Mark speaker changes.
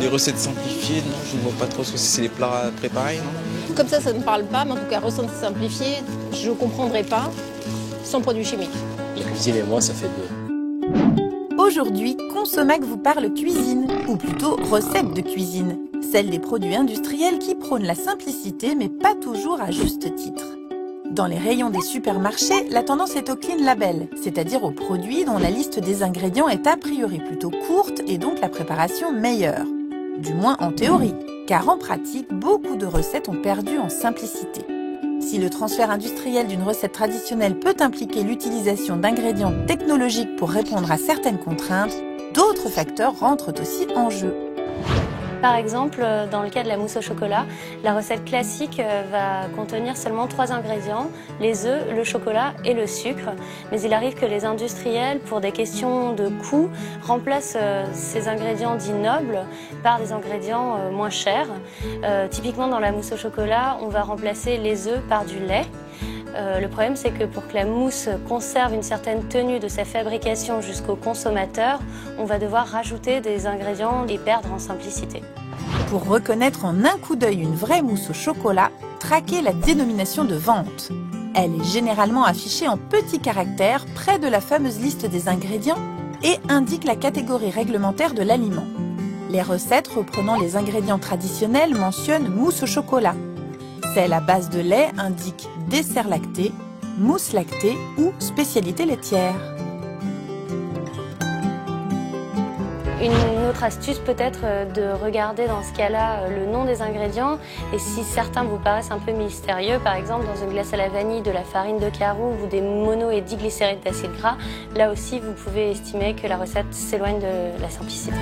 Speaker 1: Les recettes simplifiées, non, je ne vois pas trop ce que c'est les plats préparés, non.
Speaker 2: Comme ça ne parle pas, mais en tout cas, recettes simplifiées, je ne comprendrai pas sans produits chimiques.
Speaker 3: La cuisine et moi, ça fait deux.
Speaker 4: Aujourd'hui, Consomac vous parle cuisine, ou plutôt recettes de cuisine, celle des produits industriels qui prônent la simplicité, mais pas toujours à juste titre. Dans les rayons des supermarchés, la tendance est au clean label, c'est-à-dire aux produits dont la liste des ingrédients est a priori plutôt courte et donc la préparation meilleure. Du moins en théorie, car en pratique, beaucoup de recettes ont perdu en simplicité. Si le transfert industriel d'une recette traditionnelle peut impliquer l'utilisation d'ingrédients technologiques pour répondre à certaines contraintes, d'autres facteurs rentrent aussi en jeu.
Speaker 5: Par exemple, dans le cas de la mousse au chocolat, la recette classique va contenir seulement 3 ingrédients, les œufs, le chocolat et le sucre. Mais il arrive que les industriels, pour des questions de coût, remplacent ces ingrédients dits nobles par des ingrédients moins chers. Typiquement dans la mousse au chocolat, on va remplacer les œufs par du lait. Le problème, c'est que pour que la mousse conserve une certaine tenue de sa fabrication jusqu'au consommateur, on va devoir rajouter des ingrédients et perdre en simplicité.
Speaker 4: Pour reconnaître en un coup d'œil une vraie mousse au chocolat, traquez la dénomination de vente. Elle est généralement affichée en petits caractères près de la fameuse liste des ingrédients et indique la catégorie réglementaire de l'aliment. Les recettes reprenant les ingrédients traditionnels mentionnent mousse au chocolat. Celle à base de lait indique dessert lacté, mousse lactée ou spécialité laitière.
Speaker 5: Une autre astuce peut-être de regarder dans ce cas-là le nom des ingrédients et si certains vous paraissent un peu mystérieux, par exemple dans une glace à la vanille de la farine de caroube ou des mono- et diglycérides d'acide gras, là aussi vous pouvez estimer que la recette s'éloigne de la simplicité.